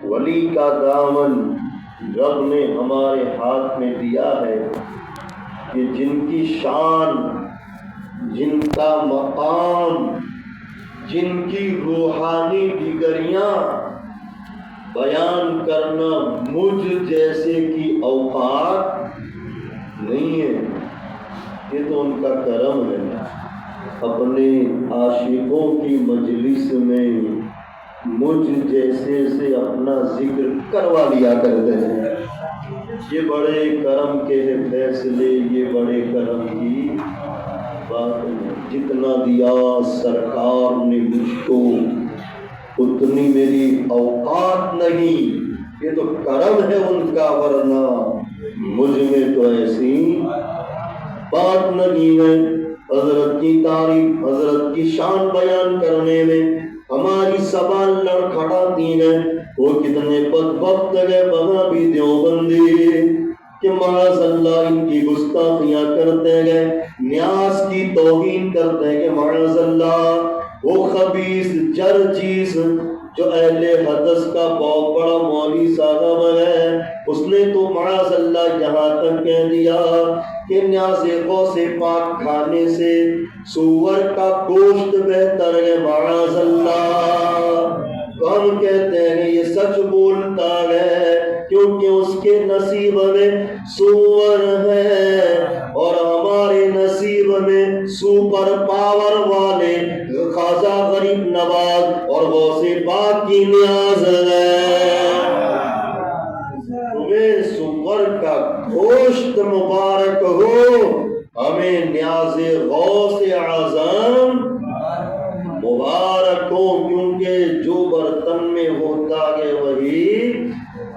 ولی کا دامن رب نے ہمارے ہاتھ میں دیا ہے کہ جن کی شان، جن کا مقام، جن کی روحانی ڈگریاں بیان کرنا مجھ جیسے کی اوقات نہیں ہے، یہ تو ان کا کرم ہے۔ اپنے عاشقوں کی مجلس میں مجھ جیسے سے اپنا ذکر کروا لیا کرتے ہیں۔ یہ بڑے کرم کے فیصلے، یہ بڑے کرم کی بات ہے۔ جتنا دیا سرکار نے مجھ کو اتنی میری اوقات نہیں، یہ تو کرم ہے ان کا، ورنہ مجھ میں تو ایسی بات نہیں ہے۔ حضرت کی تعریف، حضرت کی شان بیان کرنے میں ہماری زبان لڑکھڑاتی ہے۔ وہ کتنے بدبخت گئے وہابی دیوبندی کہ معاذ اللہ ان کی گستاخیاں کرتے گئے، نیاز کی توہین کرتے گئے، معاذ اللہ۔ وہ خبیث جرجیس جو اہل حدث کا بہت بڑا مولوی صاحب ہے، اس نے تو معاذ اللہ یہاں تک کہہ دیا کہ نیاز غوث پاک کھانے سے سور کا گوشت بہتر ہے، معاذ اللہ۔ ہم کہتے ہیں یہ سچ بولتا ہے کیونکہ اس کے نصیب میں سور ہے، اور ہمارے نصیب میں سپر پاور والے خواجہ غریب نواز اور غوث پاک کی نیاز ہے۔ تمہیں سور کا گوشت مبارک ہو، ہمیں نیاز غوث اعظم مبارک ہو، کیونکہ جو برتن میں ہوتا ہے وہی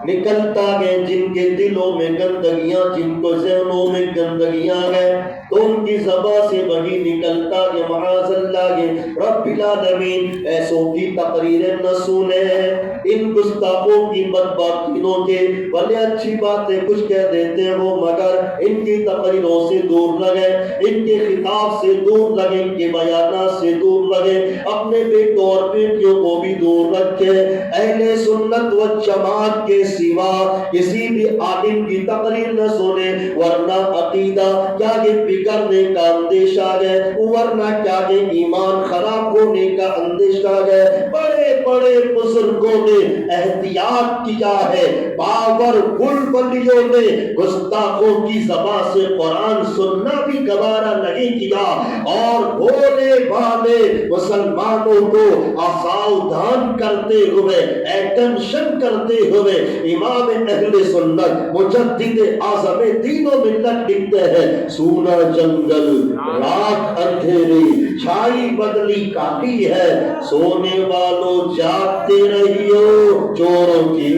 نکلتا گئے۔ جن کے دلوں میں گندگیاں، جن کو ذہنوں میں گندگیاں گئے تو ان کی زبان سے وہی نکلتا گیا، معاذ اللہ کے رب العالمین ایسوں کی تقریریں نہ سنے، ان گستاخوں کی بدبختیوں کے بھلے اچھی باتیں کچھ کہہ دیتے ہیں وہ، مگر ان کی تقریروں سے دور رہے، ان کے خطاب سے دور رہے، ان کے بیانات سے دور رہے، اپنے بیٹوں اور بیٹیوں کو بھی دور رکھے۔ اہل سنت و جماعت کے سوا کسی بھی عالم کی تقریر نہ سنے، ورنہ عقیدہ کیا یہ بگڑنے کا اندیشہ ہے، ورنہ کیا یہ ایمان خراب ہونے کا اندیشہ ہے۔ بڑے بڑے بزرگوں نے احتیاط کیا ہے، باور فل ولیوں نے گستاخوں کی زبان سے قرآن سننا بھی گوارا نہیں کیا، اور بھولے بھالے مسلمانوں کو ساودھان کرتے ہوئے، ایٹنشن کرتے ہوئے امام اہل سنت مجدد اعظم دین و ملت لکھتے ہیں، سونا جنگل رات اندھیری چھائی بدلی کاٹی ہے، سونے والوں جاگتے رہیو، چوروں کی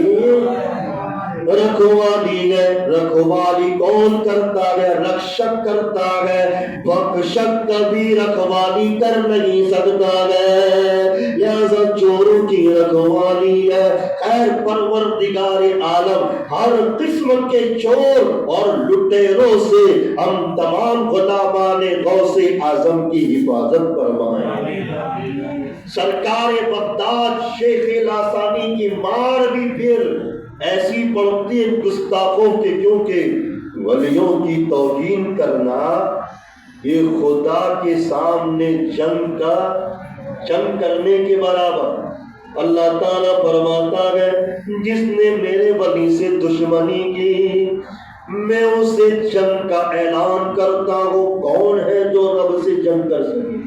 رکھوالی ہے۔ رکھوالی کون کرتا ہے؟ رکشک کرتا ہے، بخشک کبھی رکھوالی کر نہیں سکتا ہے، لہذا چوروں کی رکھوالی ہے۔ خیر پروردگار عالم ہر قسم کے چور اور لٹیروں سے ہم تمام غلامان غوث اعظم کی حفاظت فرمائے۔ سرکار بغداد شیخ لاسانی کی مار بھی پھر ایسی پڑتی ہے گستاخوں کے، کیونکہ ولیوں کی توہین کرنا یہ خدا کے سامنے جنگ کرنے کے برابر۔ اللہ تعالیٰ فرماتا ہے جس نے میرے ولی سے دشمنی کی میں اسے جنگ کا اعلان کرتا ہوں۔ کون ہے جو رب سے جنگ کر سکے؟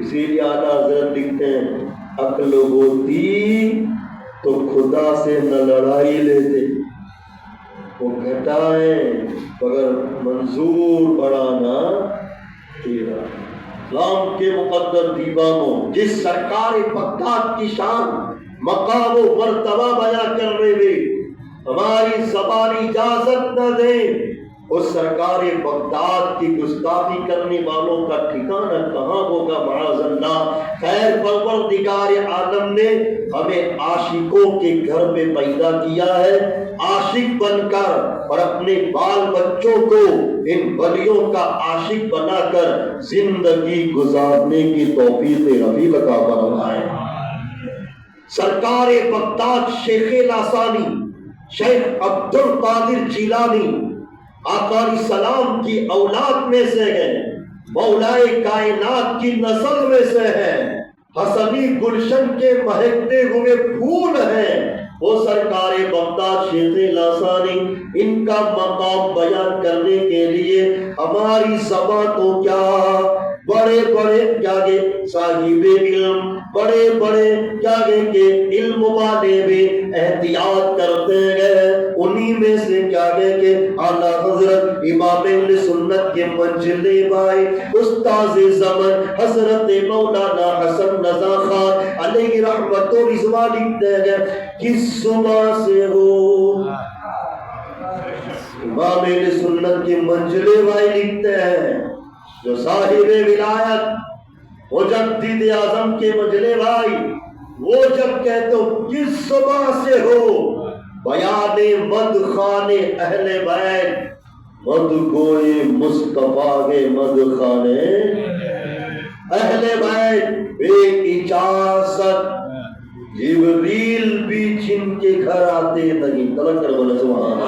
اسی لیے اعلیٰ حضرت لکھتے ہیں عقل ہوتی تو خدا سے نہ لڑائی لیتے، وہ گھٹائیں مگر منظور بڑھانا تیرا۔ اسلام کے مقدر دیوانوں، جس سرکار بغداد کی شان مقام و مرتبہ بیان کرنے میں ہماری زبان اجازت نہ دے، اس سرکار بغداد کی گستاخی کرنے والوں کا ٹھکانہ کہاں ہوگا، معاذ اللہ۔ خیر پروردگار عالم نے ہمیں عاشقوں کے گھر میں پیدا کیا ہے، عاشق بن کر، اور اپنے بال بچوں کو ان ولیوں کا عاشق بنا کر زندگی گزارنے کی توفیق رفیق عطا فرمائے۔ سرکار بغداد شیخ لاسانی شیخ عبد القادر جیلانی آقا علیہ السلام کی اولاد میں سے ہے، مولائے کائنات کی نسل میں سے ہے، حسنی گلشن کے مہکتے ہوئے پھول ہیں، وہ سرکار بغداد شیخ لاسانی، ان کا مقام بیان کرنے کے لیے ہماری زبان تو کیا، بڑے بڑے کیا گے صاحب علم، بڑے بڑے کیا گے کہ علم والے بھی احتیاط کرتے گئے، انہی میں سے کیا گے کہ اعلیٰ حضرت امام اہل سنت کے منجلے بھائی استاذ زمن حضرت مولانا حسن رضا خان علیہ رحمت و رضوان لکھتے گئے، کس صبح سے ہو امام اہل سنت کے منجلے بھائی لکھتے ہیں، جو صاحب ولایت مجدد اعظم کے منجلے بھائی، وہ جب کہتے ہو کس صبح سے ہو، بیان مد خانے اہل بیت، مد گوئے مصطفیٰ کے مد خانے اہل بیت، بے اجازت جبریل بھی جن کے گھر آتے نہیں، تلک کر بولے سبحان اللہ۔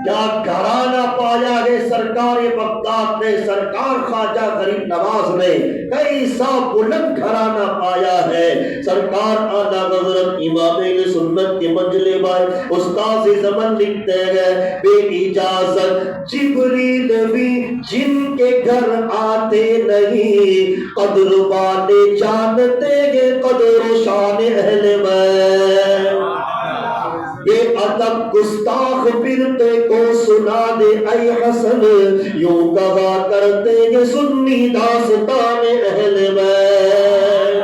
کیا گھرانہ پایا ہے سرکار بغداد نے، سرکار خواجہ غریب نواز نے، کیسا بلند گھرانہ پایا ہے، سرکار اعلیٰ حضرت امام اہل سنت کے منجلے بھائی استاذ زمن لکھتے گئے، بے اجازت جبریل بھی جن کے گھر آتے نہیں، قدر والے جانتے گے قدر و شان اہل بیت، بے ادب گستاخ پھرتے کو سنا دے اے حسن، یوں کہا کرتے کہ سنی داستان اہل بیت،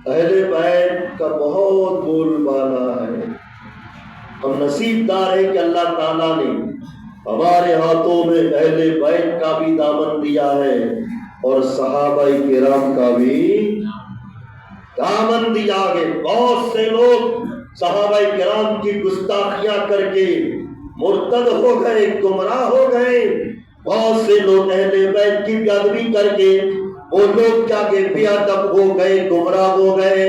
اہل بیت کا بہت بول بالا ہے، ہم نصیب دار ہیں کہ اللہ تعالیٰ نے ہمارے ہاتھوں میں اہل بیت کا بھی دامن دیا ہے اور صحابہ کرام کا بھی دامن دیا ہے۔ بہت سے لوگ صحابہ کرام کی گستاخیاں کر کے مرتد ہو گئے، گمراہ ہو گئے، بہت سے لوگ اہل بیت کی بے ادبی کر کے وہ لوگ کیا کہ بے ادب ہو گئے، گمراہ ہو گئے،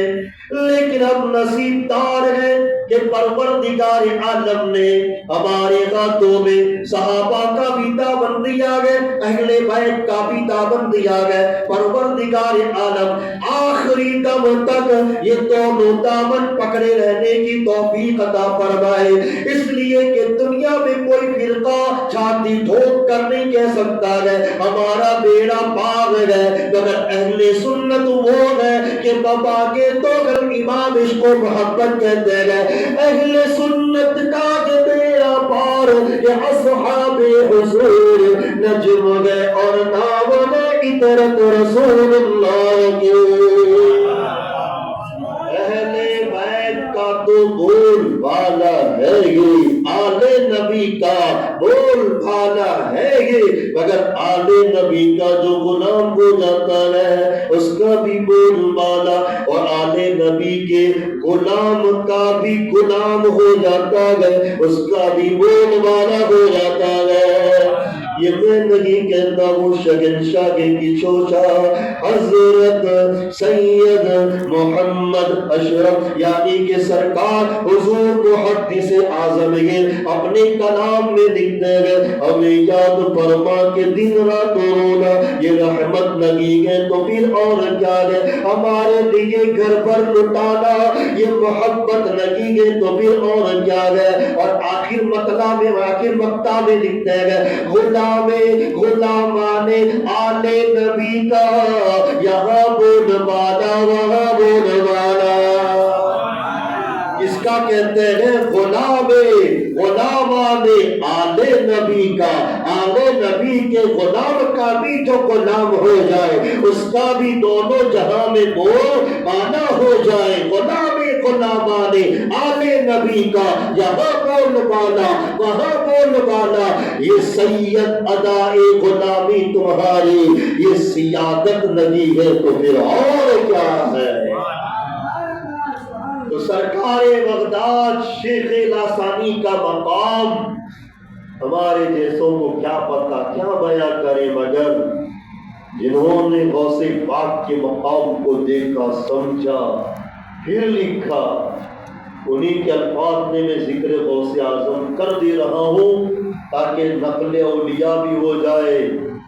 لیکن ہم نصیب دار ہیں کہ پروردگار عالم نے ہمارے ہاتھوں میں صحابہ کا بھی دامن دیا گیا، اہل بیت کا بھی دامن دیا گیا، پروردگار عالم آخری دم تک یہ دونوں دامن پکڑے رہنے کی توفیق عطا فرمائے، اس لیے کہ دنیا میں کوئی فرقہ چھاتی ٹھوک کر نہیں کہہ سکتا ہے ہمارا بیڑا پار ہے، مگر اہل سنت وہ ہے کہ بابا کے تو امام عشق و محبت کہتے ہیں، اہل سنت کا جو بیڑا پار یہ اصحاب حضور نجم گئے اور نام اطرت رسول اللہ کے، اہل بیت کا تو بول بالا ہے یہ، آل نبی کا بول بالا ہے یہ، مگر آل نبی کا جو غلام ہو جاتا ہے اس کا بھی بول بالا، اور آل نبی کے غلام کا بھی غلام ہو جاتا ہے اس کا بھی بول بالا ہو جاتا ہے۔ یہ میں نہیں کہتا ہوں، شہنشاہ کی چوچا حضرت سید محمد اشرف یعنی کہ سرکار حضور محدث اعظم یہ اپنے کلام میں لکھتے ہیں، ہمیں یاد فرما کے دن رات رونا یہ رحمت لگی ہے تو پھر اور کیا ہے، ہمارے لیے گھر پر لٹانا یہ محبت لگی ہے تو پھر اور کیا ہے، اور آخر مطلب میں آخر مقطع میں لکھتے ہیں، غلامان آل نبی کا یہاں بول بالا وہاں بول بالا، اس کا کہتے ہیں غلامان آل نبی کا، آل نبی کے غلام کا بھی جو غلام ہو جائے اس کا بھی دونوں جہاں میں بول بالا ہو جائے، غلامان آل نبی کا یہاں بول بالا وہاں بول بالا، یہ سید ادائے غلامی تمہاری یہ سیادت نہیں ہے تو پھر اور کیا ہے۔ تو سرکار بغداد شیخ لاسانی کا مقام ہمارے جیسوں کو کیا پتا، کیا بیان کریں، مگر جنہوں نے غوث پاک کے مقام کو دیکھا سمجھا پھر لکھا، انہی کے الفاظ میں ذکر غوث اعظم کر دے رہا ہوں تاکہ نقل اولیاء بھی ہو جائے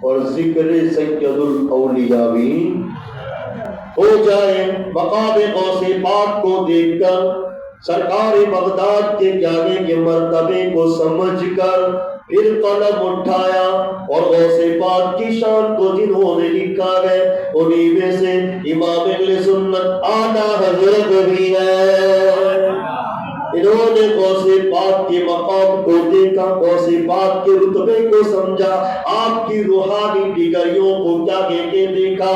اور ذکر سید الاولیاء بھی ہو جائے۔ مقام غوث پاک کو دیکھ کر، سرکار بغداد کے جانے کے مرتبے کو سمجھ کر پھر قلم اٹھایا اور غوث پاک کی شان کو جنہوں نے لکھا ہے انہی میں سے امام اہل سنت اعلیٰ حضرت بھی ہے۔ انہوں نے غوث پاک کے مقام کو دیکھا، غوث پاک کے رتبے کو سمجھا، آپ کی روحانی ڈگریوں کو کیا کہہ کے دیکھا،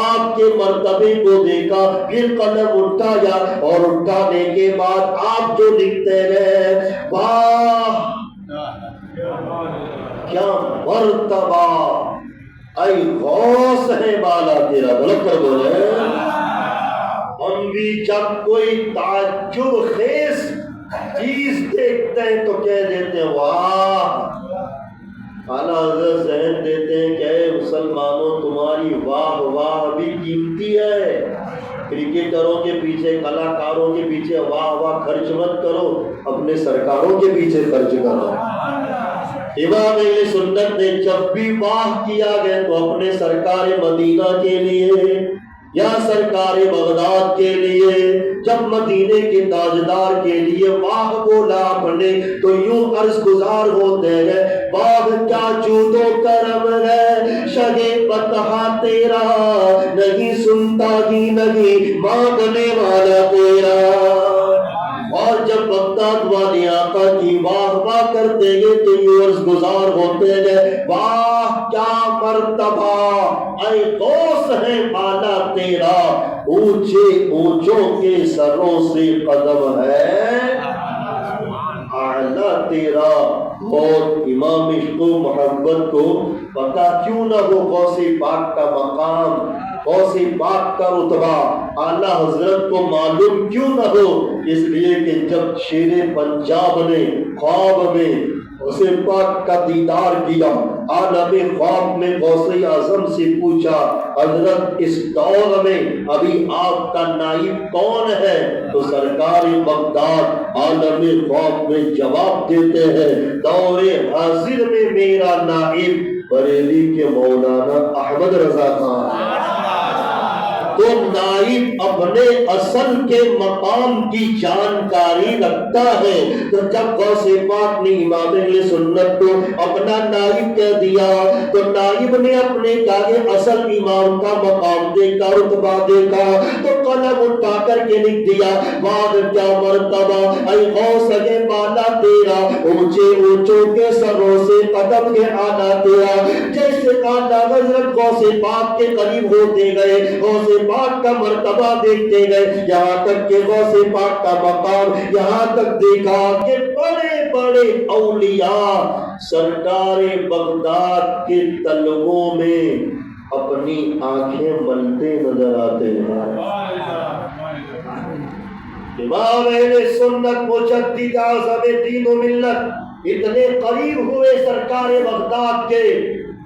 آپ کے مرتبے کو دیکھا، پھر قلم اٹھایا اور اٹھانے کے بعد آپ جو لکھتے گئے، واہ کیا مرتبہ، اے غوث ہے بالا تیرا، بلند کر بولے۔ ہم بھی جب کوئی تعجب خیز چیز دیکھتے ہیں تو کہہ دیتے ہیں واہ۔ اعلیٰ حضرت ذہن دیتے ہیں کہ اے مسلمانوں تمہاری واہ واہ بھی قیمتی ہے۔ کرکٹروں کے پیچھے، کلاکاروں کے پیچھے واہ واہ خرچ مت کرو، اپنے سرکاروں کے پیچھے خرچ کرو۔ امام اہل سنت نے جب بھی واہ کیا گیا تو اپنے سرکار مدینہ کے لیے یا سرکار بغداد کے لیے، جب مدینے کے تاجدار کے لیے واہ بولا اپنے تو یوں عرض گزار ہوتے ہیں، واہ کیا جود و کرم ہے شہ فتح تیرا، نہیں سنتا ہی نہیں مانگنے والا تیرا۔ اور جب بغداد والے آقا کی واہ واہ کرتے گئے تو یوں عرض گزار ہوتے گئے، واہ کیا مرتبہ، اے غوث ہے بالا تیرا، اونچے اونچوں کے سروں سے قدم ہے اعلیٰ تیرا۔ اور امام عشق و محبت کو پتہ کیوں نہ ہو غوث پاک کا مقام، غوث پاک کا رتبہ اعلیٰ حضرت کو معلوم کیوں نہ ہو، اس لیے کہ جب شیر پنجاب نے خواب میں غوث پاک کا دیدار کیا، عالم خواب میں غوث اعظم سے پوچھا حضرت اس دور میں ابھی آپ کا نائب کون ہے، تو سرکار بغداد عالم خواب میں جواب دیتے ہیں دور حاضر میں میرا نائب بریلی کے مولانا احمد رضا خان۔ تو نائب اپنے اصل کے مقام کی جانکاری رکھتا ہے، تو جب غوث پاک نے امام اہل سنت کو اپنا نائب کہہ دیا تو نائب نے اپنے کاغے اصل امام کا مقام دیکھا، رتبہ دیکھا تو قلم اٹھا کر کے لکھ دیا، واہ کیا مرتبہ، اے غوث کے بالا تیرا، اونچے اونچوں کے سروں سے قدم کے آنا تیرا۔ جیسے اعلیٰ حضرت غوث پاک کے قریب ہوتے گئے، غوث پاک کا مرتبہ دیکھتے گئے، یہاں تک کہ غوث پاک کا مقام یہاں تک دیکھا کہ بڑے بڑے اولیاء سرکار بغداد کے تلووں میں اپنی آنکھیں ملتے نظر آتے ہیں۔ امام اہل سنت مجدد اعظم دین و ملت اتنے قریب ہوئے سرکار بغداد کے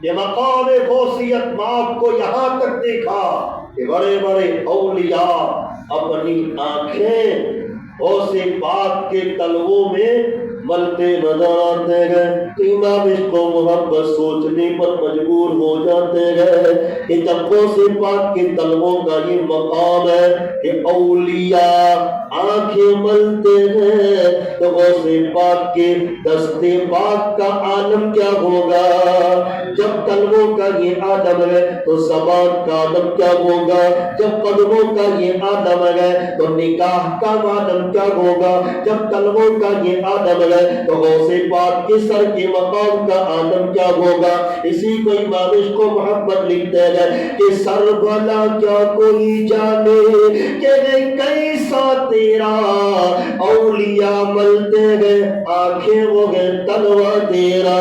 کہ مقام غوثیت ماب کو یہاں تک دیکھا کہ بڑے بڑے اولیاء اپنی آنکھیں غوث پاک کے تلووں میں ملتے نظر آتے گئے۔ تو امام عشق و محبت سوچنے پر مجبور ہو جاتے گئے کہ جب غوث پاک کے تلووں کا یہ مقام ہے کہ اولیاء آنکھیں ملتے ہیں تو غوث پاک کے دست پاک کا عالم کیا ہوگا، جب تلووں کا یہ عالم ہے تو زبان کا عالم کیا ہوگا، جب قدموں کا یہ عالم ہے تو نکاح کا عالم کیا ہوگا، جب تلووں کا یہ عالم ہے تو غوث پاک کے سر کے مقام کا عالم کیا ہوگا۔ اسی کو امام عشق و محبت لکھتے ہیں کہ سر بھلا کیا کوئی جانے کہ کیسا تیرا، اولیاء ملتے ہیں آنکھیں وہ گئے تلوہ تیرا۔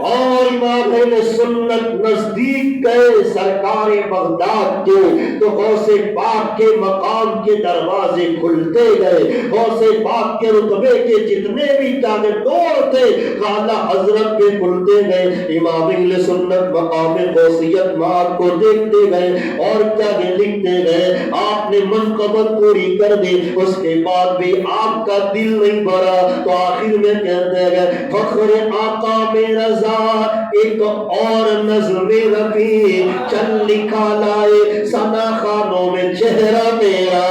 اور امام امام اہل سنت نزدیک گئے سرکار بغداد کے تو غوث پاک کے مقام کے دروازے کھلتے گئے، غوث پاک کے رتبے کے جتنے بھی تانے ڈور تھے اعلیٰ حضرت کے کھلتے گئے۔ امام اہل سنت مقام غوثیت مات کو دیکھتے گئے اور کیا لکھتے گئے، آپ نے منقبت پوری کر دی، اس کے بعد بھی آپ کا دل نہیں بھرا تو آخر میں کہتے گئے فخر آقا میں رضا ایک اور نظم رفیع چل لکھا لائے ثنا خانوں میں چہرہ میرا۔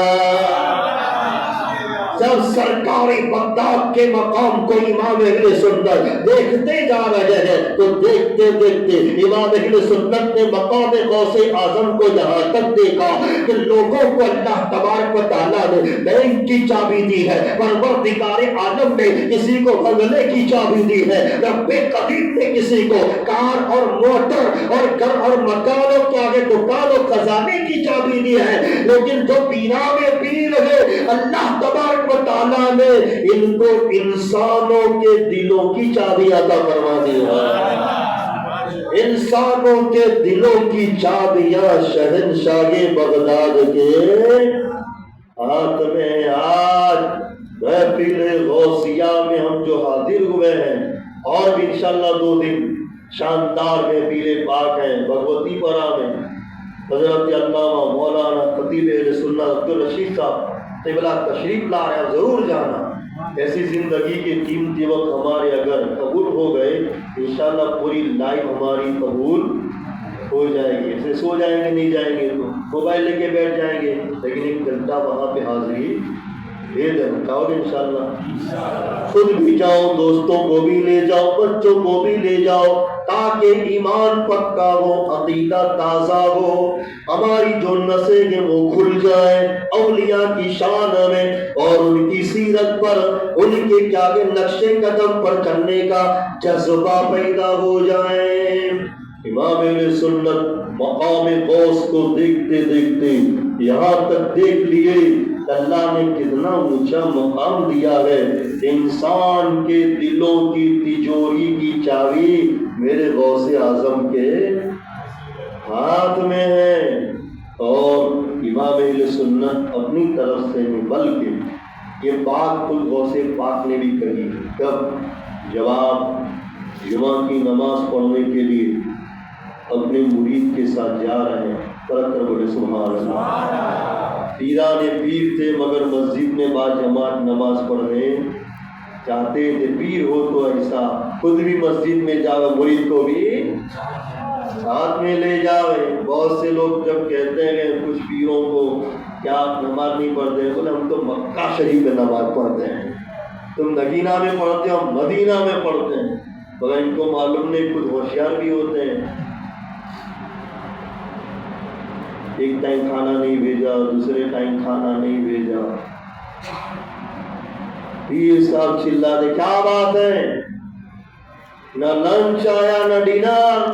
جب سرکاری بغداد کے مقام کو امام اہل سنت دیکھتے جا رہے ہیں تو دیکھتے دیکھتے امام اہل سنت نے مقام غوث اعظم کو یہاں تک دیکھا کہ لوگوں کو اللہ تبارک و تعالیٰ نے بینک کی چابی دی ہے، پروردگار عالم نے کسی کو بنگلے کی چابی دی ہے، رب قدیر نے کسی کو کار اور موٹر اور گھر اور مکانوں کے آگے دکان اور خزانے کی چابی دی ہے، لیکن جو پیرا میں پیر ہے اللہ تبارک و تعالیٰ نے ان کو انسانوں کے دلوں کی چابی عطا فرما دی ہے۔ انسانوں کے دلوں کی چابیاں شہنشاہ بغداد کے ہاتھ میں۔ آج محفل غوثیہ میں ہم جو حاضر ہوئے ہیں اور بھی انشاءاللہ 2 دن شاندار محفل پاک ہیں بھگوتی پرا میں، حضرت علامہ مولانا خطیب اہل سنت عبدالرشید صاحب قبلہ تشریف لا رہے ہیں، ضرور جانا۔ ایسی زندگی کے قیمتی وقت ہمارے اگر قبول ہو گئے انشاءاللہ پوری لائف ہماری قبول ہو جائے گی۔ ایسے سو جائیں گے نہیں جائیں گے تو موبائل لے کے بیٹھ جائیں گے، لیکن 1 گھنٹہ وہاں پہ حاضری دے دینا چاہو گے انشاءاللہ۔ خود بھی جاؤ، دوستوں کو بھی لے جاؤ، بچوں کو بھی لے جاؤ تاکہ ایمان پکا ہو، عقیدہ تازہ ہو، ہماری جو نسیں ہیں وہ کھل جائیں اولیاء کی شان میں اور ان کی سیرت پر، ان کے کیا کہ نقش قدم پر چلنے کا جذبہ پیدا ہو جائے۔ امام اہل سنت مقام غوث کو دیکھتے دیکھتے یہاں تک دیکھ لیے اللہ نے کتنا اونچا مقام دیا ہے۔ انسان کے دلوں کی تجوری کی چابی میرے غوث اعظم کے ہاتھ میں ہے، اور امام اہل سنت اپنی طرف سے نہیں بلکہ یہ بات خود غوث پاک نے بھی کہی۔ کب؟ جب آپ جمعہ کی نماز پڑھنے کے لیے اپنے مرید کے ساتھ جا رہے ہیں، پرکر بولے سبحان اللہ۔ پیران پیر تھے مگر مسجد میں با جماعت نماز پڑھنے چاہتے تھے۔ پیر ہو تو ایسا خود بھی مسجد میں جاوے، مرید کو بھی ساتھ میں لے جاوے۔ بہت سے لوگ جب کہتے ہیں کچھ پیروں کو کیا آپ نماز نہیں پڑھتے، بولے ہم تو مکہ شریف میں نماز پڑھتے ہیں، تم مدینہ میں پڑھتے ہو، ہم مدینہ میں پڑھتے ہیں، مگر ان کو معلوم نہیں خود ہوشیار بھی ہوتے ہیں۔ ایک ٹائم کھانا نہیں بھیجا، دوسرے ٹائم کھانا نہیں بھیجا، پیر صاحب چلا دے کیا بات ہے، نہ لنچ آیا نہ ڈنر۔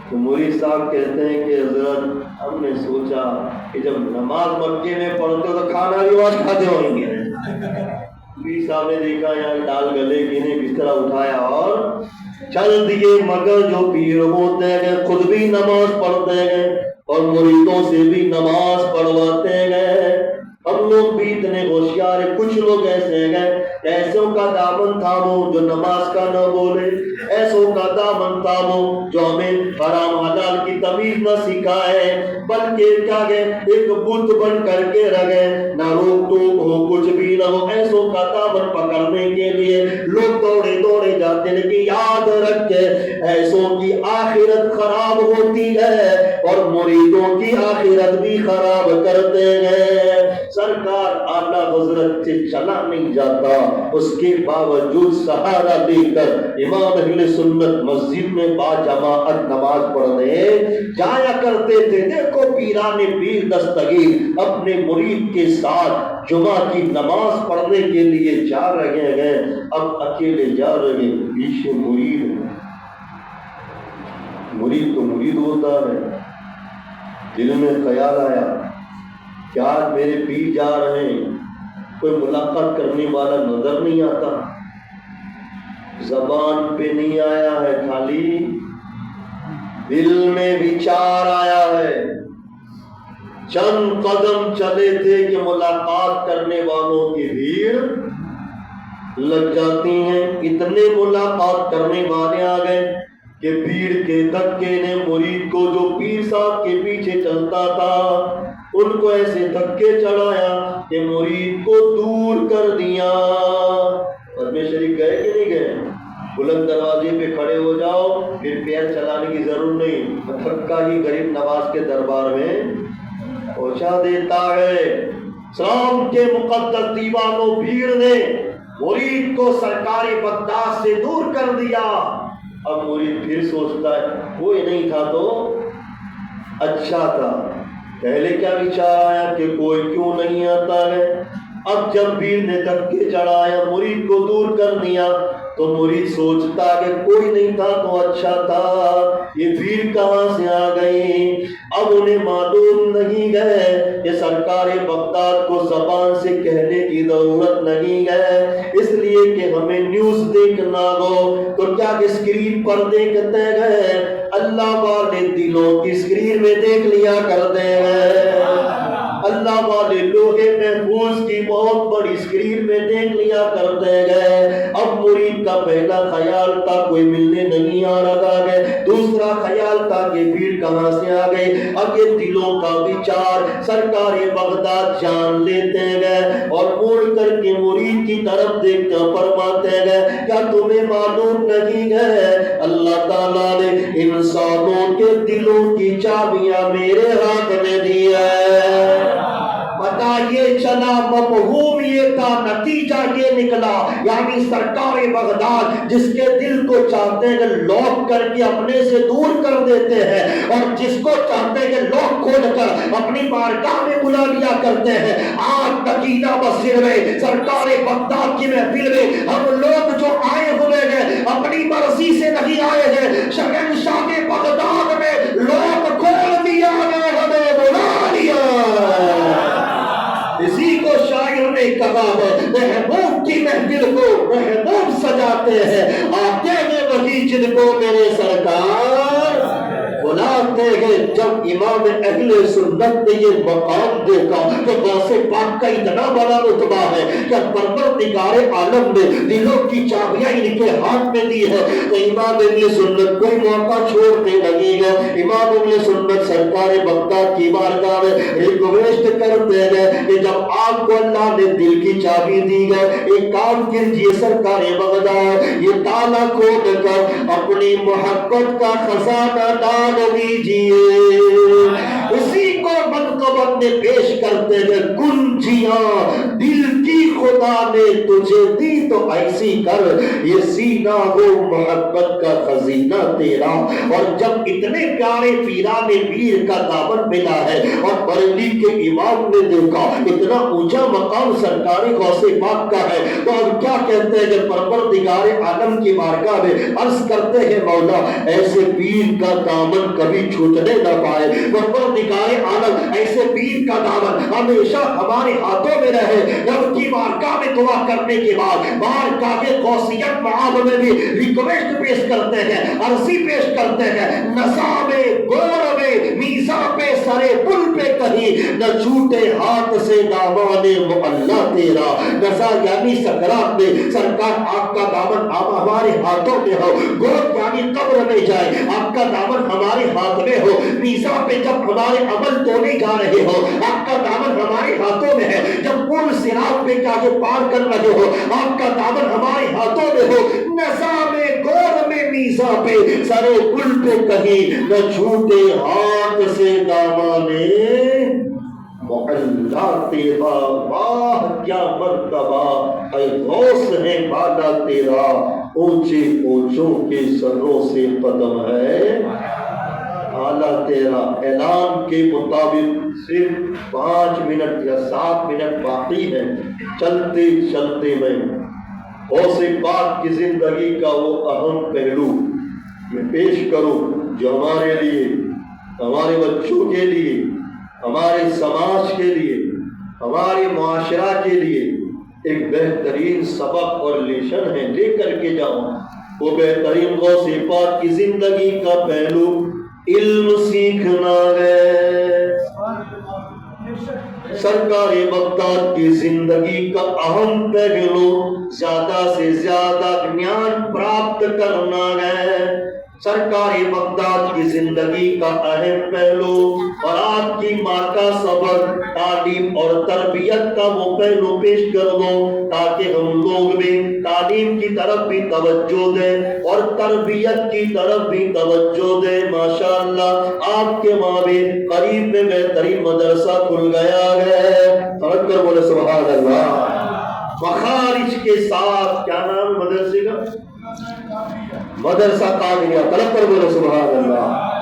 تو مرید صاحب کہتے ہیں کہ حضرت ہم نے سوچا کہ جب نماز مکے میں پڑھتے ہو تو کھانا بھی وہاں کھاتے ہوئیں گے۔ پیر صاحب نے دیکھا یہاں ڈال گلے گنے بسترا اٹھایا اور چل دیے، مگر جو پیر ہوتے ہیں خود بھی نماز پڑھتے ہیں اور مریدوں سے بھی نماز پڑھواتے گئے۔ ہم لوگ بھی اتنے ہوشیار ہیں، کچھ لوگ ایسے گئے ایسوں کا دامن تھامو جو نماز کا نہ بولے، ایسوں کا دامن تھامو جو ہمیں حرام حلال کی تمیز نہ سکھائے، بلکہ کیا گئے ایک بت بن کر کے رہے، نہ روک ٹوک ہو کچھ بھی نہ ہو، ایسوں کا دامن پکڑنے کے لیے لوگ دوڑے دوڑے جاتے، لیکن یاد رکھے ایسوں کی آخرت خراب ہوتی ہے اور مریدوں کی آخرت بھی خراب کرتے ہیں۔ سرکار اعلیٰ حضرت سے چلا نہیں جاتا، اس کے باوجود سہارا لے کر امام اہل سنت مسجد میں با جماعت نماز پڑھنے جایا کرتے تھے۔ دیکھو پیران پیر دستگیر اپنے مرید کے ساتھ جمعہ کی نماز پڑھنے کے لیے جا رہے ہیں، اب اکیلے جا رہے ہیں، پیچھے مرید ہے۔ مرید تو مرید ہوتا ہے، دل میں خیال آیا کہ آج میرے پیر جا رہے ہیں، کوئی ملاقات کرنے والا نظر نہیں آتا۔ زبان پہ نہیں آیا ہے، خالی دل میں وچار آیا ہے۔ چند قدم چلے تھے کہ ملاقات کرنے والوں کی بھیڑ لگ جاتی ہیں۔ اتنے ملاقات کرنے والے آ گئے کہ بھیڑ کے دھکے نے مرید کو، جو پیر صاحب کے پیچھے چلتا تھا، ان کو ایسے دھکے چڑھایا کہ مرید کو دور کر دیا۔ اور میں شریف گئے کہ نہیں گئے؟ بلند دروازے پہ کھڑے ہو جاؤ، پھر پیر چلانے کی ضرورت نہیں، دھکا ہی غریب نواز کے دربار میں پہنچا دیتا ہے۔ اسلام کے مقدس دیوانوں، بھیڑ نے مرید کو سرکار بغداد سے دور کر دیا۔ اب مرید پھر سوچتا ہے کوئی نہیں تھا تو اچھا تھا، پہلے کیا وچار آیا کہ کوئی کیوں نہیں آتا ہے۔ اب جب بھیڑ نے دھکے چڑھایا، مرید کو دور کر دیا، تو مرید سوچتا کہ کوئی نہیں تھا تو اچھا تھا، یہ بھیڑ کہاں سے آ گئی۔ اب انہیں معلوم نہیں ہے کہ سرکار بغداد کو زبان سے کہنے کی ضرورت نہیں ہے، اس لیے کہ ہمیں نیوز دیکھنا ہو تو کیا اسکرین پر دیکھتے گئے، اللہ والے دلوں کی اسکرین میں دیکھ لیا کرتے ہیں، اللہ والے لوہے محفوظ کی بہت بڑی اسکرین میں دیکھ لیا کرتے گئے۔ اب مرید کا پہلا خیال تھا کوئی ملنے نہیں آ رہا ہے، دوسرا خیال تھا کہ بھیڑ کہاں سے آ گئی۔ اب یہ دلوں کا وچار سرکار بغداد جان لیتے گئے اور مڑ کر کے مرید کی طرف دیکھ کر فرماتے گئے کیا تمہیں معلوم نہیں ہے اللہ تعالیٰ نے انسانوں کے دلوں کی چابیاں میرے ہاتھ میں دی ہے۔ پتہ یہ چلا، مفہوم یہ تھا، نتیجہ یہ نکلا، یعنی سرکار بغداد جس کے دل کو چاہتے ہیں لوک کر کے اپنے سے دور کر دیتے ہیں، اور جس کو چاہتے ہیں لوک کھول کر اپنی بارگاہ میں بلا لیا کرتے ہیں۔ آج تقیدہ مسجد میں سرکار بغداد کی محفل میں ہم لوگ جو آئے ہوئے ہیں اپنی مرضی سے نہیں آئے ہیں، شہنشاہ بغداد میں لوک کھول دیا ہے، ہمیں بلا لیا۔ اسی کو شاعر نے کہا ہے محبوب کی محفل کو محبوب سجاتے ہیں، آتے ہیں وہی جن کو میرے سرکار بلاتے ہیں۔ جب امام اہل سنت نے یہ مقام دیکھا تو غوث پاک کا اتنا بڑا رتبہ ہے کہ پروردگار عالم نے دلوں کی چابیاں ان کے ہاتھ میں دی ہے، تو امام اہل سنت کوئی موقع چھوڑتے نہیں ہے۔ امام اہل سنت سرکار بغداد کی بارگاہ میں ریکویسٹ کرتے ہیں کہ جب آپ کو اللہ نے دل کی چابی دی ہے، ایک کام کیجیے سرکار بغداد، یہ تالا کھول کر اپنی محبت کا خزانہ ڈال دیجیے۔ اسی کو منقبت میں پیش کرتے ہیں کنجیاں دل کی خدا نے تجھے دی تو ایسی کر، یہ سینہ ہو محبت کا خزینہ تیرا۔ اور جب اتنے پیارے پیران پیر کا دامن ملا ہے اور بریلی کے امام نے دیکھا اتنا اونچا مقام سرکار غوث پاک کا ہے، تو اب کیا کہتے ہیں کہ پروردگار عالم کی بارگاہ میں عرض کرتے ہیں مولا ایسے پیر کا دامن کبھی چھوٹنے نہ پائے، پروردگار عالم ایسے پیر کا دامن ہمیشہ ہمارے ہاتھوں میں رہے۔ رب کی بارگاہ میں دعا کرنے کے بعد بارگاہ غوثیت معاذ میں بھی ریکویسٹ پیش کرتے ہیں، عرضی پیش کرتے ہیں نظام گور میں میزا پہ سرے پل پہ کہیں نہ چھوٹے ہاتھ سے دامان معلا تیرا۔ نزا یعنی سکرات میں سرکار آپ کا دامن آپ ہمارے ہاتھوں میں ہو، گور یعنی قبر میں جائے آپ کا دامن ہمارے ہاتھ میں ہو، میزا پہ جب ہمارے عمل تونے جا رہے ہو آپ کا دامن ہمارے ہاتھوں میں ہے، جب پل صراط پہ کیا جو پار کر رہے ہو آپ کا دامن ہمارے ہاتھوں میں ہو، نظام گور میں میزا پہ سرے پل پہ کہیں نہ چھوٹے ہاتھ سے دامان معلا تیرا۔ واہ کیا مرتبہ اے غوث ہے بالا تیرا، اونچے اونچوں کے سروں سے قدم ہے بالا تیرا۔ اعلان کے مطابق صرف 5 منٹ یا 7 منٹ باقی ہے، چلتے چلتے میں غوث پاک کی زندگی کا وہ اہم پہلو میں پیش کروں جو ہمارے لیے، ہمارے بچوں کے لیے، ہمارے سماج کے لیے، ہمارے معاشرہ کے لیے ایک بہترین سبق اور لیشن ہے، لے کر کے جاؤ۔ وہ بہترین غوث پاک کی زندگی کا پہلو علم سیکھنا ہے۔ سرکار بغداد کی زندگی کا اہم پہلو زیادہ سے زیادہ گیان پراپت کرنا ہے۔ سرکار بغداد کی زندگی کا اہم پہلو اور آپ کی ماں کا سبق تعلیم اور تربیت کا وہ پہلو پیش کر دو تاکہ ہم لوگ بھی تعلیم کی طرف بھی توجہ دیں اور تربیت کی طرف بھی توجہ دیں۔ ماشاءاللہ آپ کے ماں بھی قریب میں بہترین مدرسہ کھل گیا ہے، فرق کر بولے سبحان اللہ۔ مخارج کے ساتھ کیا نام مدرسے کا؟ مدرسہ قادریہ، طلب کر بولے سبحان اللہ۔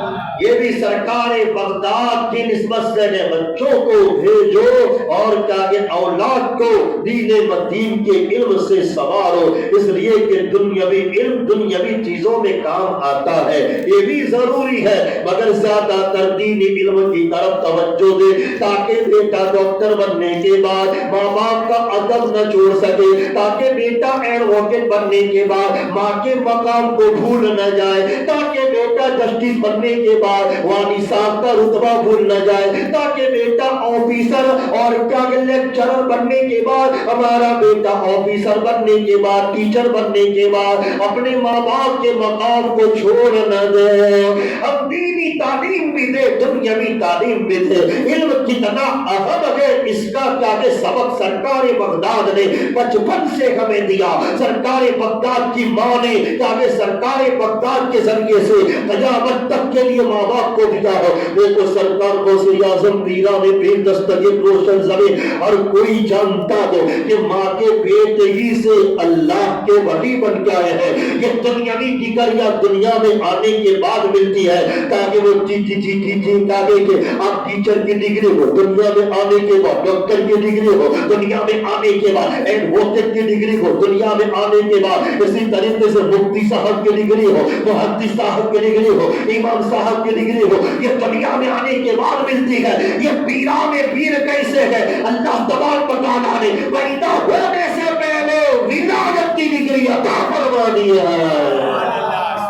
یہ بھی سرکار بغداد کی نسبت سے بچوں کو بھیجو اور چاہے اولاد کو دین مدین کے علم سے سوارو، اس لیے کہ دنیاوی علم دنیاوی چیزوں میں کام آتا ہے، یہ بھی ضروری ہے، مگر زیادہ تر دینی علم کی طرف توجہ دے تاکہ بیٹا ڈاکٹر بننے کے بعد ماں باپ کا ادب نہ چھوڑ سکے، تاکہ بیٹا ایڈوکیٹ بننے کے بعد ماں کے مقام کو بھول نہ جائے، تاکہ بیٹا جسٹس بننے کے بعد والی صاحب کا رتبہ بھول نہ جائے، تاکہ بیٹا آفیسر اور کیا لیکچرر بننے کے بعد ہمارا بیٹا آفیسر بننے کے بعد ٹیچر بننے کے بعد اپنے ماں باپ کے مقام کو چھوڑ نہ دے۔ ہم دینی تعلیم بھی دے، دنیاوی تعلیم بھی دے، علم کتنا اہم ہے اس کا کیا کہ سبق سرکار بغداد نے بچپن سے ہمیں دیا۔ سرکار بغداد کی ماں نے کیا کہ سرکار بغداد کے ذریعے سے قیامت تک کے لیے ماں باپ کو دیا ہے۔ دیکھو سرکار غوث اعظم پیران پیر دستگیر روشن زمین ہر کوئی جانتا ہو کہ ماں کے پیٹ ہی سے اللہ کے ولی بن کے آئے ہیں۔ یہ دنیاوی ڈگری یا دنیا میں آنے کے بعد ملتی ہے تاکہ وہ تاکہ کہ آپ ٹیچر کی ڈگری ہو، دنیا میں آنے کے بعد ڈاکٹر کی ڈگری ہو، دنیا میں آنے کے بعد ایڈوکیٹ کی ڈگری ہو، دنیا میں آنے کے بعد اسی طریقے سے مفتی صاحب کی ڈگری ہو، محدث صاحب کی ڈگری ہو، امام صاحب کی ڈگری ہو، یہ دنیا میں آنے کے بعد ملتی ہے۔ یہ پیران پیر کیسے ہے؟ اللہ تبارک و تعالیٰ نے پیدا ہونے سے پہلے ولایت کی ڈگری عطا فرما دی ہے۔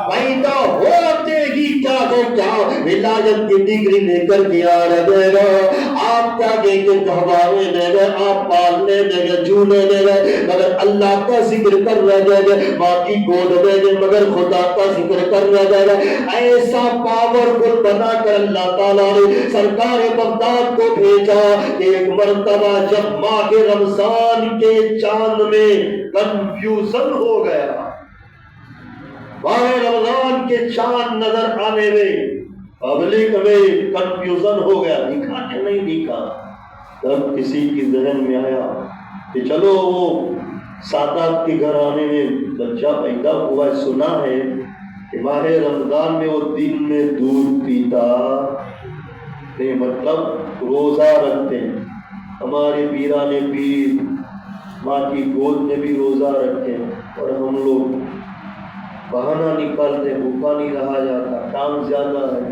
پیدا ہوتے ہی کیا ہو کیا ولایت کی ڈگری لے کر کے آ رہے گا۔ آپ کیا گئے کہ گھبارے لے گئے، آپ پالنے لے گئے، جھولے لے گئے، مگر اللہ کا ذکر کر رہے گئے، ماں کی گود لے گئے مگر خدا کا ذکر کر رہے گئے۔ ایسا پاورفل بنا کر اللہ تعالیٰ نے سرکار بغداد کو بھیجا۔ ایک مرتبہ جب ماہ رمضان کے چاند میں کنفیوژن ہو گیا، ماہ رمضان کے چاند نظر آنے میں پبلک میں کنفیوژن ہو گیا، دکھا کہ نہیں دکھا، تب کسی کی ذہن میں آیا کہ چلو وہ سادات کے گھر آنے میں بچہ پیدا ہوا ہے، سنا ہے کہ ماہ رمضان میں وہ دن میں دودھ پیتا نہیں، مطلب روزہ رکھتے ہیں۔ ہمارے پیرانے پیر ماں کی گود میں بھی روزہ رکھتے ہیں اور ہم لوگ بہانہ نکالتے، بھوکا نہیں رہا جاتا، کام زیادہ ہے۔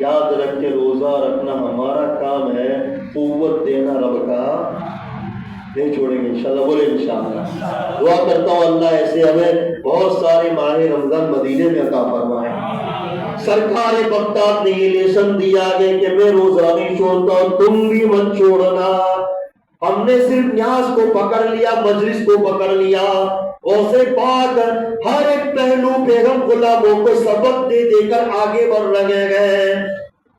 یاد رکھ کے روزہ رکھنا ہمارا کام ہے، قوت دینا رب کا نہیں چھوڑیں گے انشاءاللہ، بولے انشاءاللہ۔ دعا کرتا ہوں اللہ ایسے ہمیں بہت سارے ماہ رمضان مدینے میں عطا فرمائے۔ سرکار بغداد نے یہ لیسن دیا ہے کہ میں روزہ نہیں چھوڑتا، تم بھی مت چھوڑنا۔ ہم نے صرف نیاز کو پکڑ لیا، مجلس کو پکڑ لیا، غوث پاک ہر ایک پہلو پہ ہم غلاموں کو سبق دے دے کر آگے بڑھ رہے ہیں۔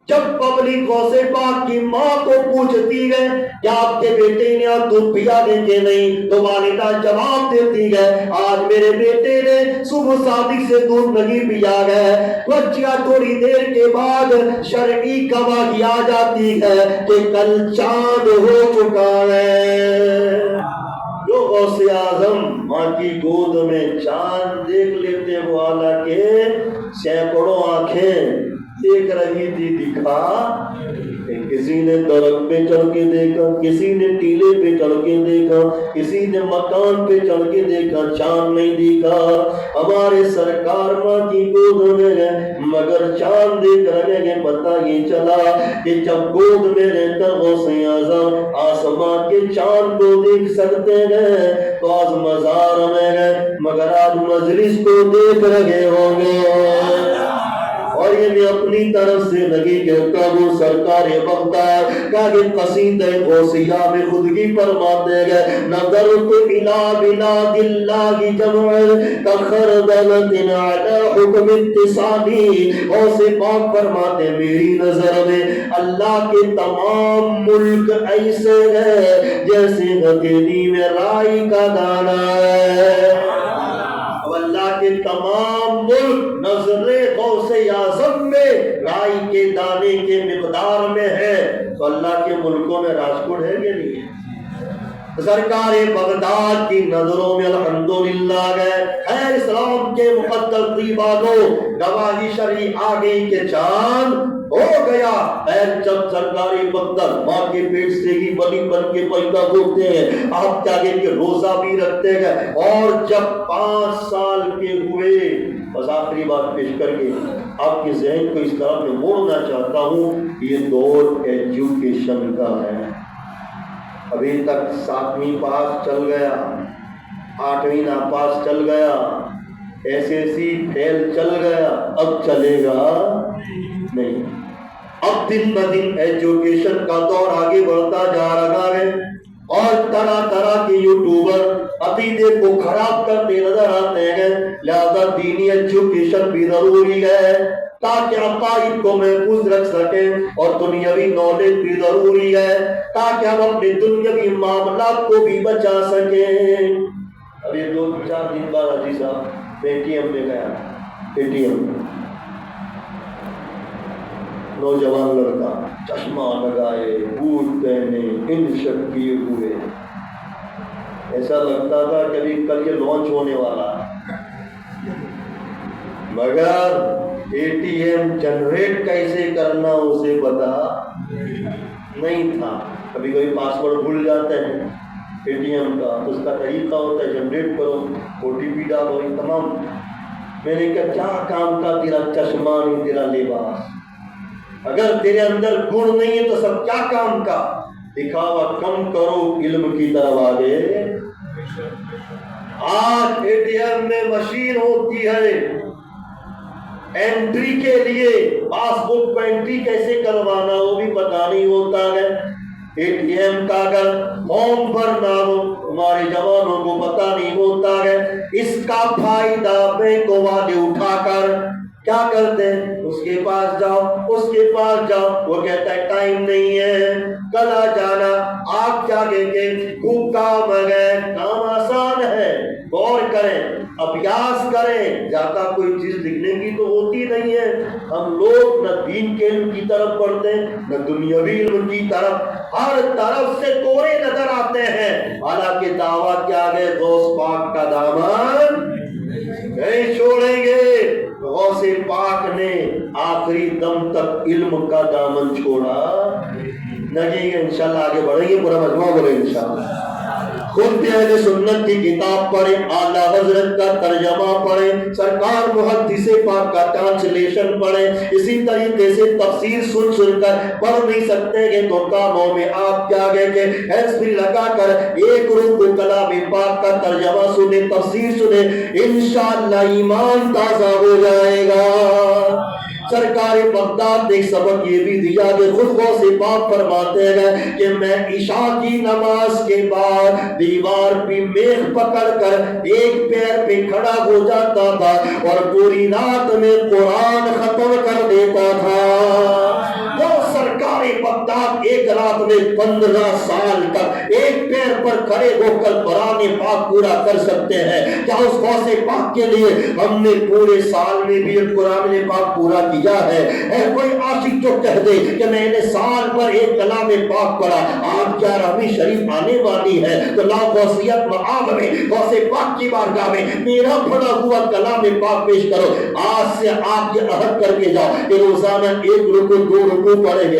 جب پبلک غوث پاک کی ماں کو پوچھتی ہے کہ آپ کے بیٹے نے آپ دودھ پیا دیں کہ نہیں، تو والدہ جواب دیتی ہے آج میرے بیٹے نے صبح صادق سے دودھ نہیں پیا ہے۔ بچہ تھوڑی دیر کے بعد شرعی گواہی آ جاتی ہے کہ کل چاند ہو چکا ہے۔ جو غوث اعظم ماں کی گود میں چاند دیکھ لیتے وہ حالانکہ سینکڑوں آنکھیں دیکھ رہی تھی، دکھا کسی نے درخت پہ چڑھ کے دیکھا، کسی نے ٹیلے پہ چڑھ کے دیکھا، کسی نے مکان پہ چڑھ کے دیکھا، چاند نہیں دیکھا۔ ہمارے سرکار ماں کی گود میں گئے مگر چاند دیکھ رہے ہیں۔ پتہ یہ چلا کہ جب گود میں رہتا غوث اعظم آسمان کے چاند کو دیکھ سکتے ہیں تو آج مزار میں گئے مگر آج مجلس کو دیکھ رہے ہوں گے۔ اور یہ بھی اپنی طرف سے لگی کہ وہ سرکار بغداد کا کہ قصیدہ غوثیہ میں خودگی فرماتے گئے، نظرت الى بلاد اللہ جمع کخردلۃ علی حکم اتصالی۔ غوث پاک فرماتے میری نظر میں اللہ کے تمام ملک ایسے ہیں جیسے ہتھیلی میں رائی کا دانہ ہے۔ اللہ کے تمام ملک نظر غوث اعظم میں رائی کے دانے کے مقدار میں ہے، تو اللہ کے ملکوں میں راجکوٹ ہے کہ نہیں ہے؟ سرکار بغداد کی نظروں میں الحمدللہ گئے۔ خیر اسلام کے مقدس دیوانوں گواہی شرعی آ گئی کہ چاند ہو گیا۔ خیر جب سرکاری بغداد ماں کے پیٹ سے ہی بلی بن کے پیدا ہوتے ہیں، آپ کیا کہ روزہ بھی رکھتے گئے، اور جب 5 سال کے ہوئے، بس آخری بات پیش کر کے آپ کے ذہن کو اس طرح میں موڑنا چاہتا ہوں، یہ دور ایجوکیشن کا ہے۔ ابھی تک 7ویں پاس چل گیا، 8ویں ناپاس چل گیا، SSC فیل چل گیا، اب چلے گا نہیں۔ اب دن بدن ایجوکیشن کا دور آگے بڑھتا جا رہا ہے، اور طرح طرح کے یوٹیوبر عقیدے کو خراب کرتے نظر آتے ہیں، لہذا دینی ایجوکیشن بھی ضروری ہے تاکہ عقائد کو محفوظ رکھ سکیں، اور دنیاوی نالج بھی ضروری ہے تاکہ ہم اپنے دنیاوی معاملات کو بھی بچا سکیں۔ ابھی 2-4 دن بعد حاجی صاحب ATM میں گیا، ATM نوجوان لڑکا چشمہ لگائے، بوٹ پہنے، انشٹ کیے ہوئے، ایسا لگتا تھا کہ کل یہ لانچ ہونے والا ہے، مگر ATM جنریٹ کیسے کرنا اسے پتا نہیں تھا۔ کبھی کبھی پاسورڈ بھول جاتا ہے ATM کا، اس کا طریقہ ہوتا ہے جنریٹ کرو، OTP ڈالو، تمام۔ میں نے کہا کیا کام کا تیرا چشمہ نہیں، تیرا لباس، اگر تیرے اندر گن نہیں ہے تو سب کیا کام کا؟ دکھاوا کم کرو، علم کی طرف آگے۔ آج ATM میں مشین ہوتی ہے انٹری کے لیے، پاس بک کو انٹری کیسے کروانا وہ بھی پتہ نہیں ہوتا ہے۔ ATM کا اگر فارم بھرنا ہو ہمارے جوانوں کو پتہ نہیں ہوتا ہے۔ اس کا فائدہ بینک والے اٹھا کر کیا کرتے ہیں، اس کے پاس جاؤ، اس کے پاس جاؤ، وہ کہتا ہے ٹائم نہیں ہے، کل آ جانا۔ آپ کیا کہیں گے، خوب کام ہے، کام آسان ہے، غور کریں، ابیاس کریں، زیادہ کوئی چیز لکھنے کی تو ہوتی نہیں ہے۔ ہم لوگ نہ دین کے علم کی طرف پڑھتے ہیں نہ دنیاوی علم کی طرف، ہر طرف سے کوڑے نظر آتے ہیں، حالانکہ دعویٰ کیا گئے غوث پاک کا دامن نہیں چھوڑیں گے۔ غوث پاک نے آخری دم تک علم کا دامن چھوڑا نہیں۔ انشاءاللہ آگے بڑھیں گے، پورا مجموعہ بولے انشاءاللہ۔ خود اہل سنت کی کتاب پڑھیں، اعلیٰ حضرت کا ترجمہ پڑھیں، سرکار محدث پاک کا ٹرانسلیشن پڑھیں، اسی طریقے سے تفسیر سن سن کر پڑھ نہیں سکتے گے تو کاموں میں آپ کیا گئے کہ ایسپری لگا کر ایک رکو کلام پاک کا ترجمہ سنیں، تفسیر سنیں، انشاءاللہ ایمان تازہ ہو جائے گا۔ سرکار بغداد نے ایک سبق یہ بھی دیا کہ خود غوث پاک فرماتے ہیں کہ میں عشاء کی نماز کے بعد دیوار پہ میخ پکڑ کر ایک پیر پہ کھڑا ہو جاتا تھا اور پوری رات میں قرآن ختم کر دیتا تھا۔ وہ سرکار بغداد ایک رات میں 15 سال تک ایک پیر پر کھڑے ہو کر قرآن پاک پورا کر سکتے ہیں، کیا اس غوث پاک کے لیے ہم نے پورے سال میں بھی قرآن پاک پورا کیا ہے؟ اے کوئی عاشق جو کہہ دے کہ میں نے سال پر ایک کلام پاک پڑھا، آپ 11ویں شریف آنے والی ہے تو لا غوثیت معاب میں غوث پاک کی بارگاہ میں میرا پڑھا ہوا کلام پاک پیش کرو۔ آج سے آپ یہ عہد کر کے جاؤ کہ روزانہ 1 رکوع 2 رکوع پڑھیں گے،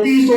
30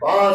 5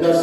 10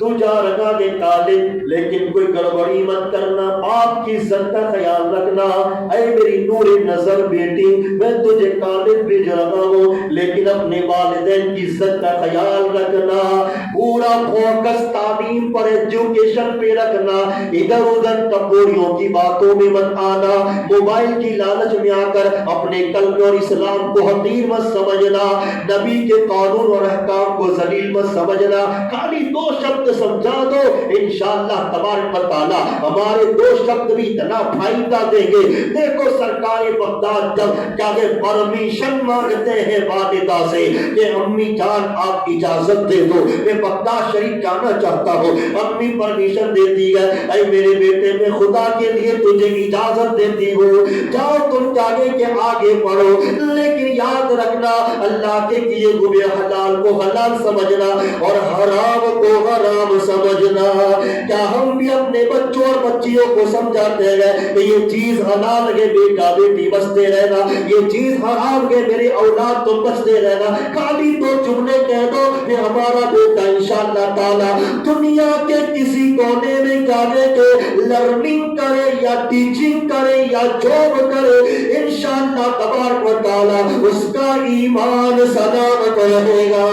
تو جا رکھا کے طالب، لیکن کوئی گڑبڑی مت کرنا، آپ کی عزت کا خیال رکھنا۔ اے میری نور نظر بیٹی، میں تجھے طالب بھیج رہا ہوں، لیکن اپنے والدین کی عزت کا خیال رکھنا، پورا فوکس تعلیم پر، ایجوکیشن پہ رکھنا، ادھر ادھر ٹپوریوں کی باتوں میں مت آنا، موبائل کی لالچ میں آ کر اپنے قلب اور اسلام کو حقیر مت سمجھنا، نبی کے قانون اور احکام کو ذلیل مت سمجھنا۔ خالی دو شبد سمجھا دو، انشاءاللہ تبارک و تعالی ہمارے دو شبد بھی اتنا فائدہ دیں گے۔ دیکھو سرکار بغداد جب جاگے پرمیشن مانگتے ہیں والدہ سے کہ امی جان آپ اجازت دے دو، میں بغداد شریف جانا چاہتا ہوں، امی پرمیشن دیتی ہے، اے میرے بیٹے میں خدا کے لیے تجھے اجازت دیتی ہوں، جاؤ تم جاگے کے آگے پڑھو، لیکن یاد رکھنا اللہ کے کیے ہوئے حلال کو حلال سمجھنا اور حرام کو حرام سمجھنا۔ کیا ہم بھی اپنے بچوں اور بچیوں کو سمجھاتے ہیں کہ یہ چیز حلال ہے بیٹا بیٹی بچتے رہنا، یہ چیز حرام ہے میرے اولاد تو بچتے رہنا؟ خالی دو جملے کہہ دو کہ ہمارا بیٹا انشاءاللہ تعالی دنیا کے کسی کونے میں جانے کے لرننگ کرے یا ٹیچنگ کرے یا جاب کرے، انشاءاللہ تبارک و تعالی اس کا ایمان سلامت رہے گا۔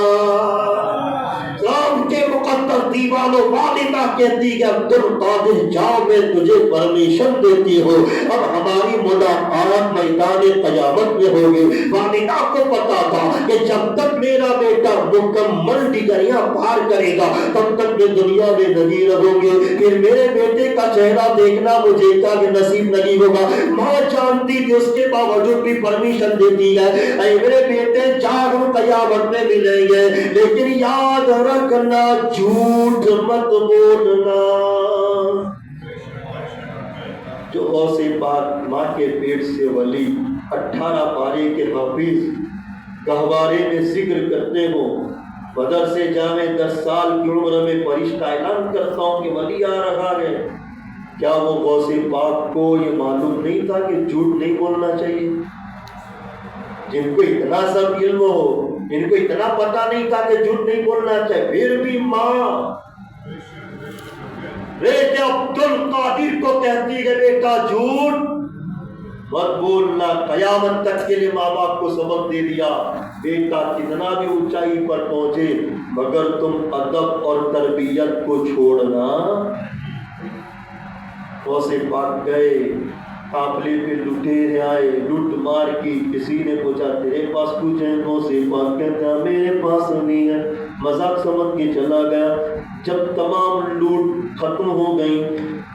اسلام کے مقدس دیوانوں، والدہ کہتی ہے عبد القادر جاؤ میں تجھے پرمیشن دیتی ہوں، اب ہماری ملاقات میدان قیامت میں ہوگی۔ والدہ کو پتا تھا کہ جب تک میرا بیٹا مکمل ڈگریاں پار کرے گا تب تک میں دنیا میں نہیں رہوں گی، پھر میرے بیٹے کا چہرہ دیکھنا مجھے کیا کہ نصیب نہیں ہوگا۔ ماں جانتی تھی، اس کے باوجود بھی پرمیشن دیتی ہے، اے میرے بیٹے جاؤ ہم قیامت میں ملیں گے، لیکن یاد رکھنا جھوٹ مت بولنا۔ جو غوث پاک ماں کے پیٹ سے ولی 18 پارے کے حافظ گہوارے میں ذکر کرتے ہو، بدر سے جامع 10 سال کی عمر میں فرشتہ اعلان کرتا ہوں کہ ولی آ رہا ہے، کیا وہ غوث پاک کو یہ معلوم نہیں تھا کہ جھوٹ نہیں بولنا چاہیے؟ جن کو اتنا سب علم ہو، ان کو اتنا پتا نہیں تھا کہ جھوٹ نہیں بولنا چاہیے، پھر بھی ماں بیٹے عبد القادر کو کہتی ہے بیٹا جھوٹ مت بولنا۔ قیامت تک کے لیے ماں باپ کو سبق دے دیا، بیٹا کتنا بھی اونچائی پر پہنچے مگر تم ادب اور تربیت کو چھوڑنا۔ غوث پاک گئے، قافلے پہ لٹیرے آئے، لوٹ مار کی، کسی نے پوچھا تیرے پاس کچھ ہے؟ غوث پاک کہتا ہے میرے پاس نہیں ہے، مذاق سمجھ کے چلا گیا۔ جب تمام لوٹ ختم ہو گئی،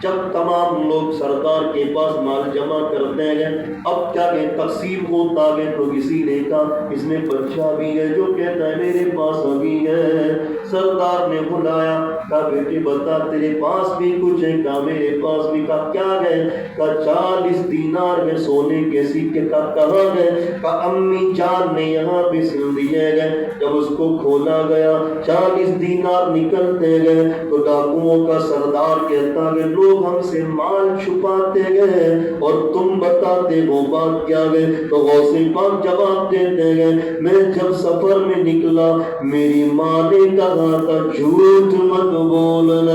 جب تمام لوگ سردار کے پاس مال جمع کرتے ہیں، اب کیا کہ تقسیم ہوتا ہے، تو کسی نے کہا اس میں بچہ بھی ہے جو کہتا ہے میرے پاس ابھی ہے۔ سردار نے بلایا، کہا بیٹے بتا تیرے پاس بھی کچھ ہے؟ کہا میرے پاس بھی۔ کہا کیا گئے؟ کہا 40 دینار میں سونے کے سکے۔ کہاں گئے؟ کہا امی جان نے یہاں پہ سل دیے گئے۔ جب اس کو کھولا گیا 40 دینار نکلتے گئے تو ڈاکوؤں کا سردار کہتا کہ لوگ ہم سے مال چھپاتے گئے اور تم بتاتے وہ بات کیا گئے؟ تو غوث پاک جواب دیتے گئے میں جب سفر میں نکلا میری ماں نے کہا تھا جھوٹ مت بولنا۔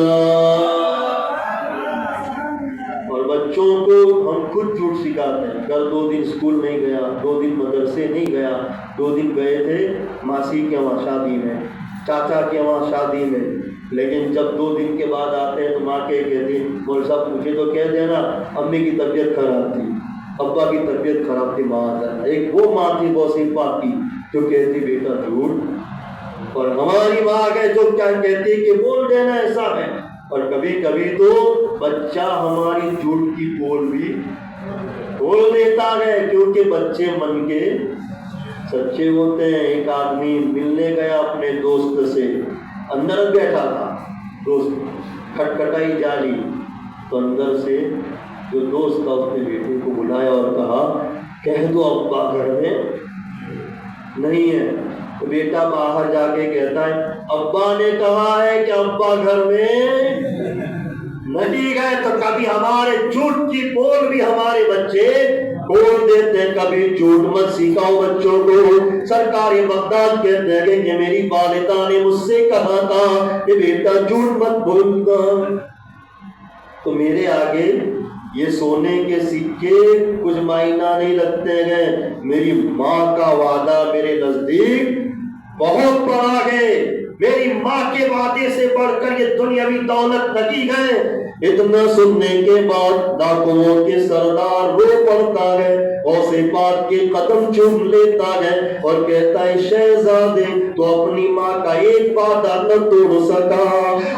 اور بچوں کو ہم خود جھوٹ سکھاتے ہیں۔ کل 2 دن اسکول نہیں گیا، 2 دن مدرسے نہیں گیا، 2 دن گئے تھے ماسی کے وہاں شادی میں، چاچا کے وہاں شادی میں، لیکن جب 2 دن کے بعد آتے ہیں تو ماں کہتی مول صاحب مجھے تو کہہ دینا امی کی طبیعت خراب تھی، ابا کی طبیعت خراب تھی، ماں آتا۔ ایک وہ ماں تھی غوث پاک کی جو کہتی بیٹا جھوٹ، اور ہماری ماں ہے جو کیا کہتی کہ بول دینا ایسا ہے۔ اور کبھی کبھی تو بچہ ہماری جھوٹ کی پول بھی بول دیتا ہے، کیونکہ بچے من کے سچے ہوتے ہیں۔ ایک آدمی ملنے گیا اپنے دوست سے، اندر بیٹھا تھا دوست، کھٹکھٹائی جاری تو اندر سے جو دوست تھا اس نے بیٹے کو بلایا اور کہا کہہ دو ابا گھر میں نہیں ہے۔ تو بیٹا باہر جا کے کہتا ہے ابا نے کہا ہے کہ ابا گھر میں نہیں گئے۔ تو کبھی ہمارے جھوٹ کی بول بھی ہمارے بچے بول دیتے ہیں کبھی جھوٹ مت سکھاؤ بچوں کو. سرکار بغداد کہتے ہیں کہ میری والدہ نے مجھ سے کہا تھا کہ بیٹا جھوٹ مت بولنا. تو میرے آگے یہ سونے کے سکے کچھ معنی نہیں رکھتے ہیں. میری ماں کا وعدہ میرے نزدیک بہت بڑا ہے. میری ماں کے وعدے سے بڑھ کر یہ دنیاوی دولت لگی ہے. اتنا سننے کے بعد ڈاکوؤں کے سردار رو پڑتا ہے, غوث پاک کے قدم چوم لیتا ہے اور کہتا ہے شہزادے تو اپنی ماں کا ایک وعدہ نہ توڑ سکا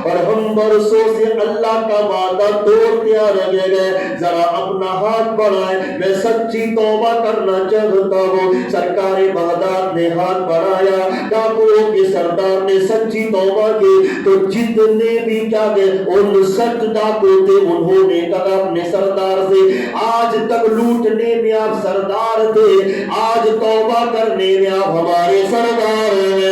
اور ہم برسوں سے اللہ کا وعدہ توڑتے آ رہے ہیں. ذرا اپنا ہاتھ بڑھائے, میں سچی توبہ کرنا چاہتا ہوں. سرکار بغداد نے ہاتھ بڑھایا, ڈاکوؤں کے سردار نے سچی توبہ کی تو جتنے بھی کیا گئے ان سچ ڈاکو تھے انہوں نے کہا اپنے سردار سے آج تک لوٹنے میں آپ سردار تھے, آج توبہ کرنے میں آپ ہمارے سردار ہیں.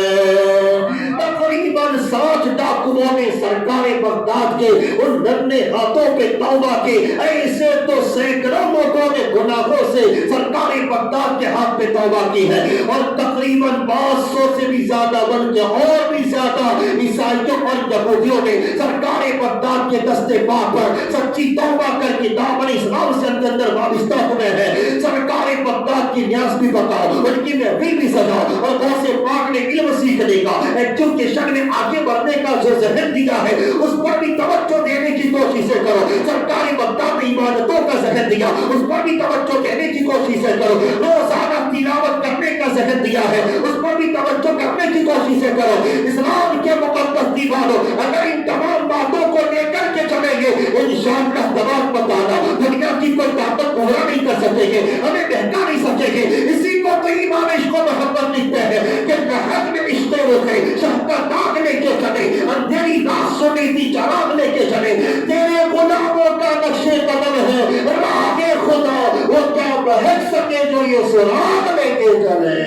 تقریباً 60 ڈاکوؤں نے سرکار بغداد کے ان ننھے ہاتھوں پہ توبہ کی. ایسے تو سینکڑوں لوگوں نے گناہوں سے سرکار بغداد کے ہاتھ پہ توبہ کی ہے اور تقریباً 500 سے بھی زیادہ بلکہ اور بھی زیادہ عیسائیوں اور یہودیوں نے سرکار بغداد کے دستے پاک پر سچی توبہ کر کے دامن اسلام سے اندر وابستہ ہوئے ہیں. سرکار بغداد کی نیاز بھی بتاؤ, ان کی محفل بھی سجاؤ اور غوث پاک نے علم سیکھنے کا ایجوکیشن میں آگے بڑھنے کا جو ذہن دیا ہے اس پر بھی توجہ دینے کی کوششیں کرو. سرکار بغداد نے عبادتوں کا ذہن دیا, اس پر بھی توجہ دینے کی کوششیں کرو. روزانہ تلاوت کرنے کا ذہن دیا ہے, اس پر بھی توجہ کرنے کی کوششیں کرو. اسلام کے مقدس دیوانوں اگر ان تمام باتوں کو لے کر کے چلیں گے انشاءاللہ تبارک بتانا دنیا کی کوئی طاقت پورا نہیں کر سکے گے, ہمیں بہکا نہیں سکے گے. اسی کو تو ایمان عشق و محبت لکھتے ہیں کہ رحمت میں عشق روتے شب کا داغ لے کے چلے, اندھیری رات سونے کی چراغ لے کے چلے. تیرے غلاموں کا نقش قدم ہے راہ خدا, وہ کیا بہک سکے جو یہ سراغ لے کے چلے.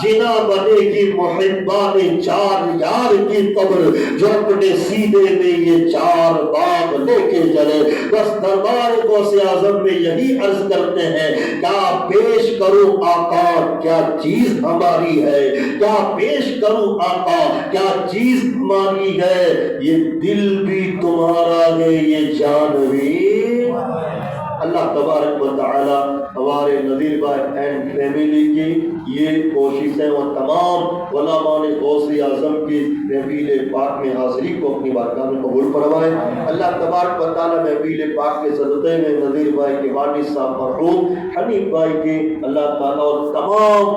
جنا بنے گی محبان چار یار کی قبر جو اپنے سیدھے میں یہ 4 باغ لے کے چلے. بس دربار غوث اعظم میں یہی عرض کرتے ہیں کیا پیش کروں آقا کیا چیز ہماری ہے, کیا پیش کروں آقا کیا چیز ہماری ہے. یہ دل بھی تمہارا ہے یہ جان بھی. اللہ تبارک و تعالی ہمارے نذیر بھائی اینڈ فیملی کی یہ کوششیں اور تمام علماء غوث اعظم کی محفل پاک میں حاضری کو اپنی بارگاہ میں قبول فرمائے. اللہ تبارک و تعالی محفل پاک کے صدقے میں نذیر بھائی کے والد صاحب مرحوم حنیف بھائی کی اللہ تعالی اور تمام